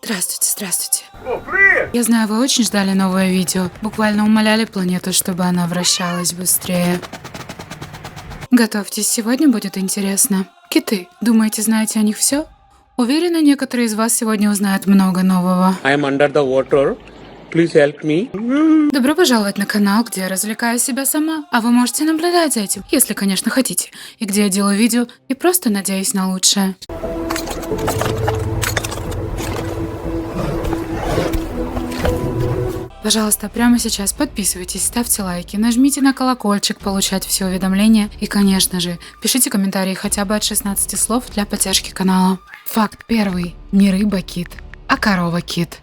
Здравствуйте, здравствуйте. О, привет! Я знаю, вы очень ждали новое видео. Буквально умоляли планету, чтобы она вращалась быстрее. Готовьтесь, сегодня будет интересно. Киты. Думаете, знаете о них все? Уверена, некоторые из вас сегодня узнают много нового. I am under the water. Please help me. Добро пожаловать на канал, где я развлекаю себя сама, а вы можете наблюдать за этим, если, конечно, хотите, и где я делаю видео и просто надеюсь на лучшее. Пожалуйста, прямо сейчас подписывайтесь, ставьте лайки, нажмите на колокольчик, получать все уведомления и, конечно же, пишите комментарии хотя бы от 16 слов для поддержки канала. Факт первый. Не рыба-кит, а корова-кит.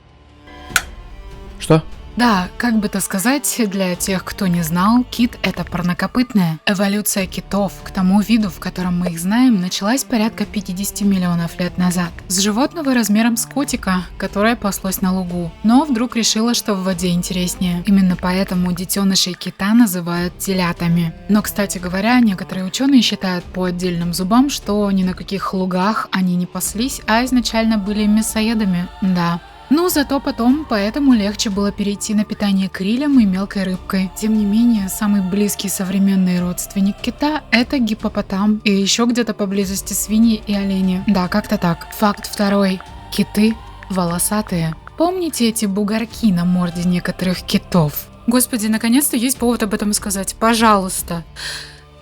Что? Да, как бы то сказать, для тех, кто не знал, кит – это парнокопытная. Эволюция китов к тому виду, в котором мы их знаем, началась порядка 50 миллионов лет назад. С животного размером с котика, которое паслось на лугу, но вдруг решило, что в воде интереснее. Именно поэтому детенышей кита называют телятами. Но, кстати говоря, некоторые ученые считают по отдельным зубам, что ни на каких лугах они не паслись, а изначально были мясоедами. Да. Но зато потом поэтому легче было перейти на питание крилем и мелкой рыбкой. Тем не менее, самый близкий современный родственник кита – это гиппопотам и еще где-то поблизости свиньи и олени. Да, как-то так. Факт второй. Киты волосатые. Помните эти бугорки на морде некоторых китов? Господи, наконец-то есть повод об этом сказать. Пожалуйста.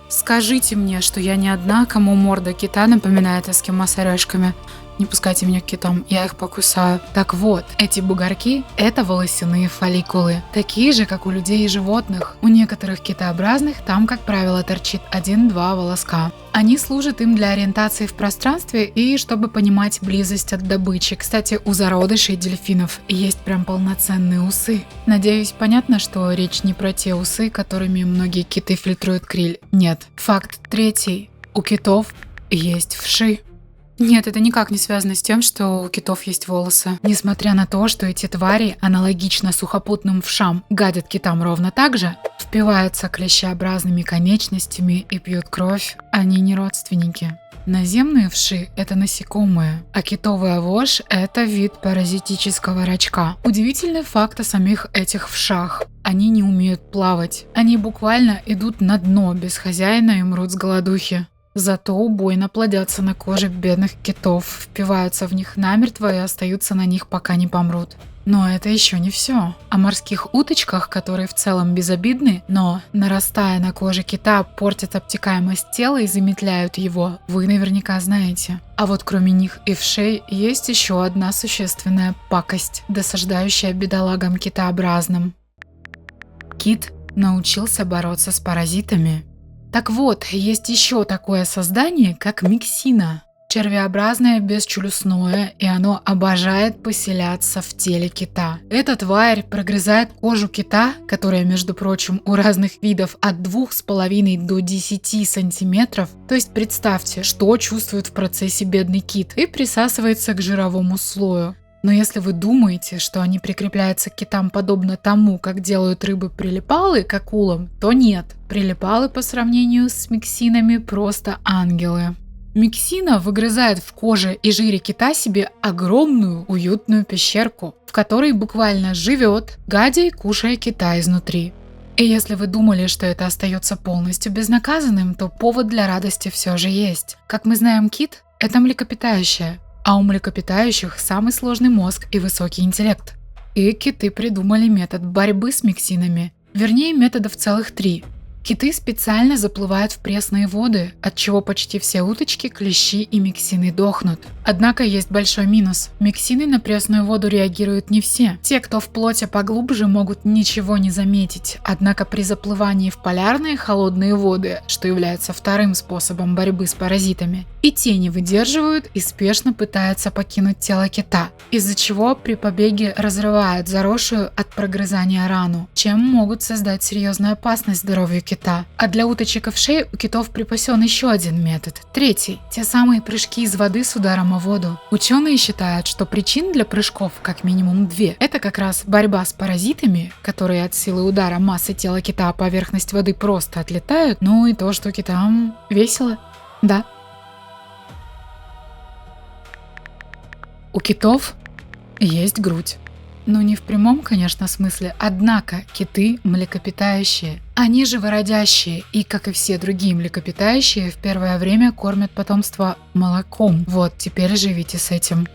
Скажите мне, что я не одна, кому морда кита напоминает эскимо с орешками. Не пускайте меня к китам, я их покусаю. Так вот, эти бугорки – это волосяные фолликулы. Такие же, как у людей и животных. У некоторых китообразных там, как правило, торчит 1-2 волоска. Они служат им для ориентации в пространстве и чтобы понимать близость от добычи. Кстати, у зародышей дельфинов есть прям полноценные усы. Надеюсь, понятно, что речь не про те усы, которыми многие киты фильтруют криль. Нет. Факт третий. У китов есть вши. Нет, это никак не связано с тем, что у китов есть волосы. Несмотря на то, что эти твари, аналогично сухопутным вшам, гадят китам ровно так же, впиваются клещеобразными конечностями и пьют кровь, они не родственники. Наземные вши – это насекомые, а китовая вошь – это вид паразитического рачка. Удивительный факт о самих этих вшах. Они не умеют плавать. Они буквально идут на дно без хозяина и мрут с голодухи. Зато убойно плодятся на коже бедных китов, впиваются в них намертво и остаются на них, пока не помрут. Но это еще не все. О морских уточках, которые в целом безобидны, но, нарастая на коже кита, портят обтекаемость тела и замедляют его, вы наверняка знаете. А вот кроме них и вшей есть еще одна существенная пакость, досаждающая бедолагам китообразным. Кит научился бороться с паразитами. Так вот, есть еще такое создание, как миксина. Червеобразное бесчелюстное, и оно обожает поселяться в теле кита. Эта тварь прогрызает кожу кита, которая, между прочим, у разных видов от 2,5 до 10 сантиметров. То есть представьте, что чувствует в процессе бедный кит, и присасывается к жировому слою. Но если вы думаете, что они прикрепляются к китам подобно тому, как делают рыбы-прилипалы к акулам, то нет. Прилипалы по сравнению с миксинами просто ангелы. Миксина выгрызает в коже и жире кита себе огромную уютную пещерку, в которой буквально живет, гадя и кушая кита изнутри. И если вы думали, что это остается полностью безнаказанным, то повод для радости все же есть. Как мы знаем, кит – это млекопитающее. А у млекопитающих самый сложный мозг и высокий интеллект. И киты придумали метод борьбы с миксинами. Вернее, методов целых 3. Киты специально заплывают в пресные воды, от чего почти все уточки, клещи и миксины дохнут. Однако есть большой минус. Миксины на пресную воду реагируют не все. Те, кто в плоти поглубже, могут ничего не заметить. Однако при заплывании в полярные холодные воды, что является вторым способом борьбы с паразитами, и те не выдерживают и спешно пытаются покинуть тело кита, из-за чего при побеге разрывают заросшую от прогрызания рану, чем могут создать серьезную опасность здоровью кита. А для уточек и вшей у китов припасен еще один метод, третий – те самые прыжки из воды с ударом о воду. Ученые считают, что причин для прыжков как минимум 2. Это как раз борьба с паразитами, которые от силы удара массы тела кита о поверхность воды просто отлетают, ну и то, что китам весело. Да. У китов есть грудь. Ну не в прямом, конечно, смысле, однако киты млекопитающие. Они живородящие и, как и все другие млекопитающие, в первое время кормят потомство молоком. Вот, теперь живите с этим.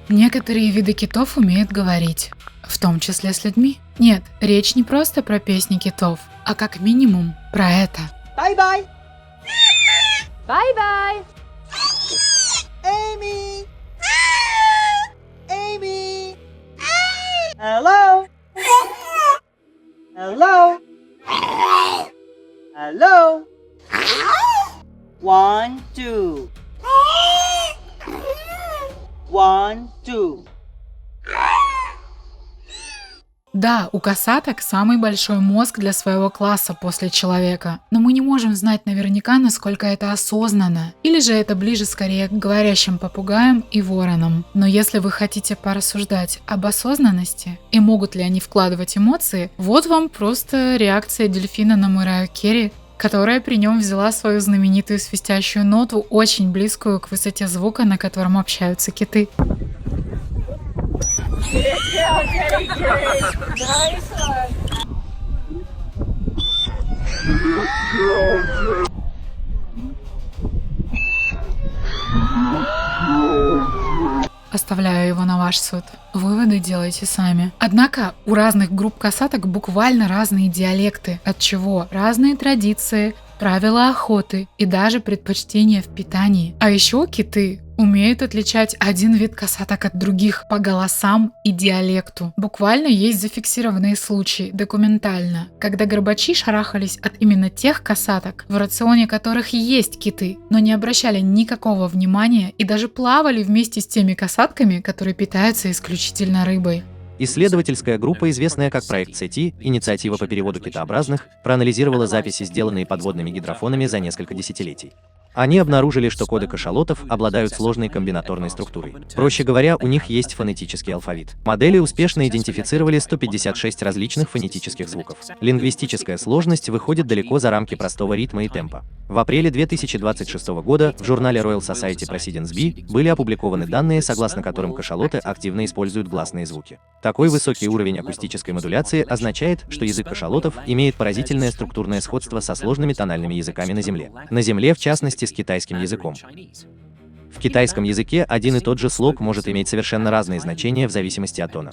Некоторые виды китов умеют говорить, в том числе с людьми. Нет, речь не просто про песни китов, а как минимум про это. Bye-bye. Bye-bye. Amy. Amy. Hello. Hello. Hello. 1, 2. 1, 2. Да, у косаток самый большой мозг для своего класса после человека, но мы не можем знать наверняка, насколько это осознанно, или же это ближе скорее к говорящим попугаям и воронам. Но если вы хотите порассуждать об осознанности и могут ли они вкладывать эмоции, вот вам просто реакция дельфина на Мэрайю Керри, которая при нем взяла свою знаменитую свистящую ноту, очень близкую к высоте звука, на котором общаются киты. Оставляю его на ваш суд. Выводы делайте сами. Однако у разных групп косаток буквально разные диалекты, отчего разные традиции, правила охоты и даже предпочтения в питании. А еще киты умеют отличать один вид косаток от других по голосам и диалекту. Буквально есть зафиксированные случаи, документально, когда горбачи шарахались от именно тех косаток, в рационе которых есть киты, но не обращали никакого внимания и даже плавали вместе с теми косатками, которые питаются исключительно рыбой. Исследовательская группа, известная как проект CETI, инициатива по переводу китообразных, проанализировала записи, сделанные подводными гидрофонами за несколько десятилетий. Они обнаружили, что коды кашалотов обладают сложной комбинаторной структурой. Проще говоря, у них есть фонетический алфавит. Модели успешно идентифицировали 156 различных фонетических звуков. Лингвистическая сложность выходит далеко за рамки простого ритма и темпа. В апреле 2026 года в журнале Royal Society Proceedings B были опубликованы данные, согласно которым кашалоты активно используют гласные звуки. Такой высокий уровень акустической модуляции означает, что язык кашалотов имеет поразительное структурное сходство со сложными тональными языками на Земле. На Земле, в частности, с китайским языком. В китайском языке один и тот же слог может иметь совершенно разные значения в зависимости от тона.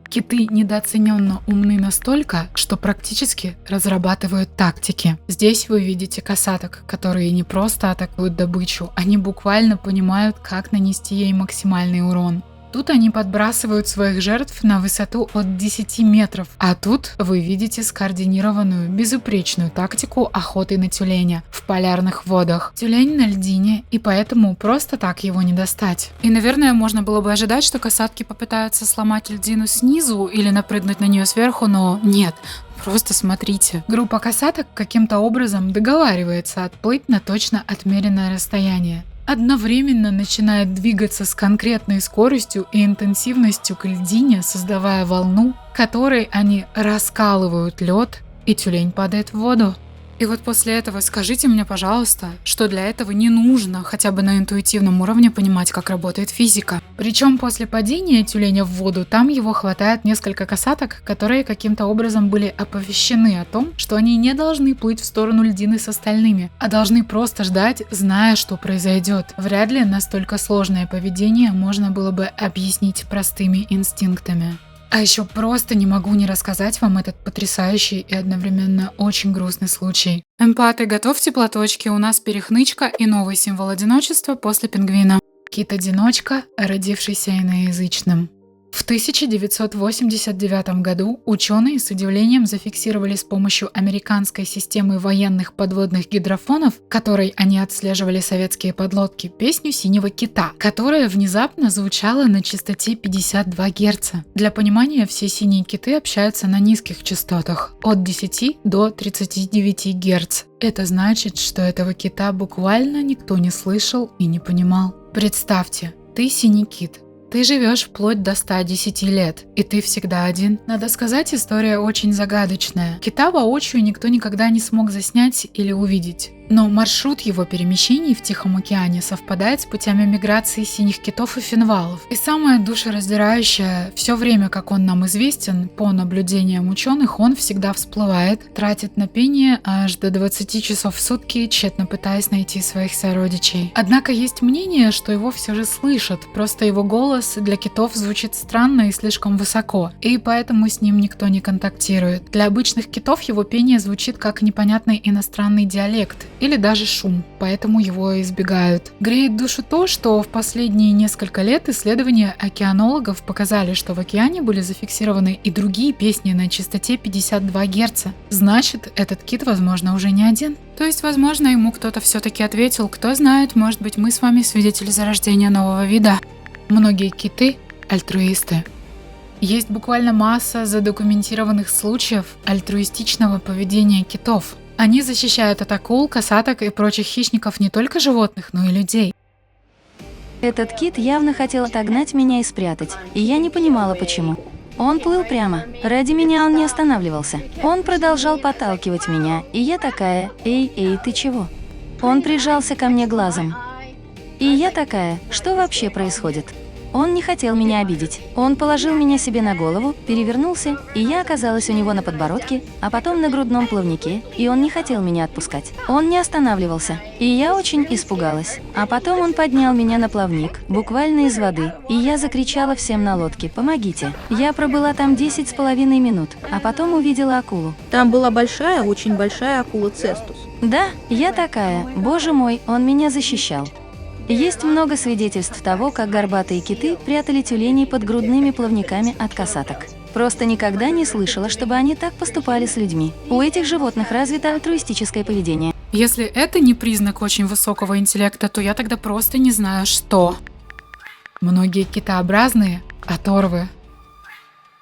Киты недооцененно умны настолько, что практически разрабатывают тактики. Здесь вы видите косаток, которые не просто атакуют добычу, они буквально понимают, как нанести ей максимальный урон. Тут они подбрасывают своих жертв на высоту от 10 метров, а тут вы видите скоординированную, безупречную тактику охоты на тюленя в полярных водах. Тюлень на льдине, и поэтому просто так его не достать. И, наверное, можно было бы ожидать, что косатки попытаются сломать льдину снизу или напрыгнуть на нее сверху, но нет. Просто смотрите. Группа косаток каким-то образом договаривается отплыть на точно отмеренное расстояние. Одновременно начинает двигаться с конкретной скоростью и интенсивностью к льдине, создавая волну, которой они раскалывают лед, и тюлень падает в воду. И вот после этого скажите мне, пожалуйста, что для этого не нужно хотя бы на интуитивном уровне понимать, как работает физика. Причем после падения тюленя в воду там его хватает несколько косаток, которые каким-то образом были оповещены о том, что они не должны плыть в сторону льдины с остальными, а должны просто ждать, зная, что произойдет. Вряд ли настолько сложное поведение можно было бы объяснить простыми инстинктами. А еще просто не могу не рассказать вам этот потрясающий и одновременно очень грустный случай. Эмпаты, готовьте платочки, у нас перехнычка и новый символ одиночества после пингвина. Кит-одиночка, родившийся иноязычным. В 1989 году ученые с удивлением зафиксировали с помощью американской системы военных подводных гидрофонов, которой они отслеживали советские подлодки, песню «Синего кита», которая внезапно звучала на частоте 52 Гц. Для понимания, все синие киты общаются на низких частотах от 10 до 39 Гц. Это значит, что этого кита буквально никто не слышал и не понимал. Представьте, ты синий кит. Ты живешь вплоть до 110 лет, и ты всегда один. Надо сказать, история очень загадочная. Кита воочию никто никогда не смог заснять или увидеть. Но маршрут его перемещений в Тихом океане совпадает с путями миграции синих китов и финвалов. И самое душераздирающее, все время, как он нам известен, по наблюдениям ученых, он всегда всплывает, тратит на пение аж до 20 часов в сутки, тщетно пытаясь найти своих сородичей. Однако есть мнение, что его все же слышат, просто его голос для китов звучит странно и слишком высоко, и поэтому с ним никто не контактирует. Для обычных китов его пение звучит как непонятный иностранный диалект или даже шум, поэтому его избегают. Греет душу то, что в последние несколько лет исследования океанологов показали, что в океане были зафиксированы и другие песни на частоте 52 Гц. Значит, этот кит, возможно, уже не один. То есть, возможно, ему кто-то все-таки ответил, кто знает, может быть, мы с вами свидетели зарождения нового вида. Многие киты – альтруисты. Есть буквально масса задокументированных случаев альтруистичного поведения китов. Они защищают от акул, касаток и прочих хищников не только животных, но и людей. Этот кит явно хотел отогнать меня и спрятать, и я не понимала, почему. Он плыл прямо. Ради меня он не останавливался. Он продолжал подталкивать меня, и я такая: «Эй, ты чего?» Он прижался ко мне глазом. И я такая: «Что вообще происходит?» Он не хотел меня обидеть. Он положил меня себе на голову, перевернулся, и я оказалась у него на подбородке, а потом на грудном плавнике, и он не хотел меня отпускать. Он не останавливался, и я очень испугалась. А потом он поднял меня на плавник, буквально из воды, и я закричала всем на лодке: «Помогите!». Я пробыла там 10,5 минут, а потом увидела акулу. Там была большая, очень большая акула цестус. Да, я такая: «Боже мой, он меня защищал». Есть много свидетельств того, как горбатые киты прятали тюленей под грудными плавниками от касаток. Просто никогда не слышала, чтобы они так поступали с людьми. У этих животных развито альтруистическое поведение. Если это не признак очень высокого интеллекта, то я тогда просто не знаю, что. Многие китообразные – оторвы.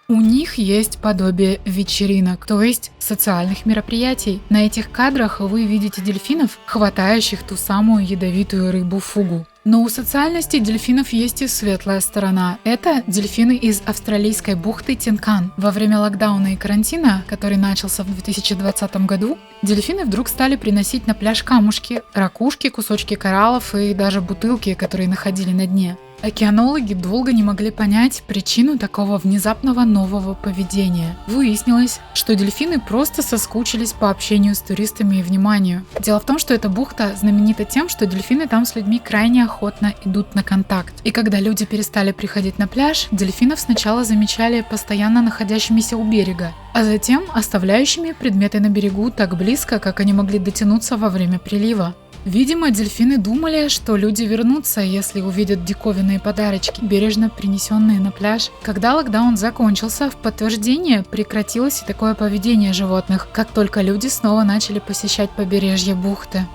У них есть подобие вечеринок, то есть социальных мероприятий. На этих кадрах вы видите дельфинов, хватающих ту самую ядовитую рыбу фугу. Но у социальности дельфинов есть и светлая сторона. Это дельфины из австралийской бухты Тинкан. Во время локдауна и карантина, который начался в 2020 году, дельфины вдруг стали приносить на пляж камушки, ракушки, кусочки кораллов и даже бутылки, которые находили на дне. Океанологи долго не могли понять причину такого внезапного нового поведения. Выяснилось, что дельфины просто соскучились по общению с туристами и вниманию. Дело в том, что эта бухта знаменита тем, что дельфины там с людьми крайне охотно идут на контакт. И когда люди перестали приходить на пляж, дельфинов сначала замечали постоянно находящимися у берега, а затем оставляющими предметы на берегу так близко, как они могли дотянуться во время прилива. Видимо, дельфины думали, что люди вернутся, если увидят диковинные подарочки, бережно принесенные на пляж. Когда локдаун закончился, в подтверждение прекратилось и такое поведение животных, как только люди снова начали посещать побережье бухты.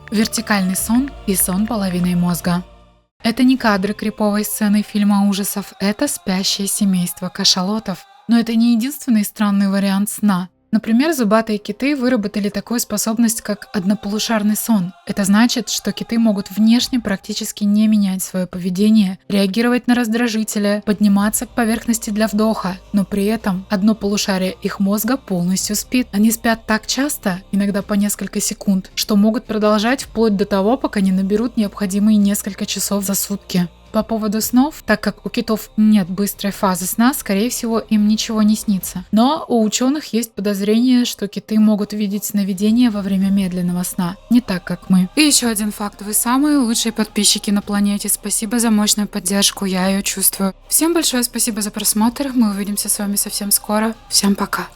Вертикальный сон и сон половиной мозга. Это не кадры криповой сцены фильма ужасов, это спящее семейство кашалотов. Но это не единственный странный вариант сна. Например, зубатые киты выработали такую способность, как однополушарный сон. Это значит, что киты могут внешне практически не менять свое поведение, реагировать на раздражители, подниматься к поверхности для вдоха, но при этом одно полушарие их мозга полностью спит. Они спят так часто, иногда по несколько секунд, что могут продолжать вплоть до того, пока не наберут необходимые несколько часов за сутки. По поводу снов, так как у китов нет быстрой фазы сна, скорее всего, им ничего не снится. Но у ученых есть подозрение, что киты могут видеть сновидения во время медленного сна, не так, как мы. И еще один факт. Вы самые лучшие подписчики на планете. Спасибо за мощную поддержку, я ее чувствую. Всем большое спасибо за просмотр. Мы увидимся с вами совсем скоро. Всем пока.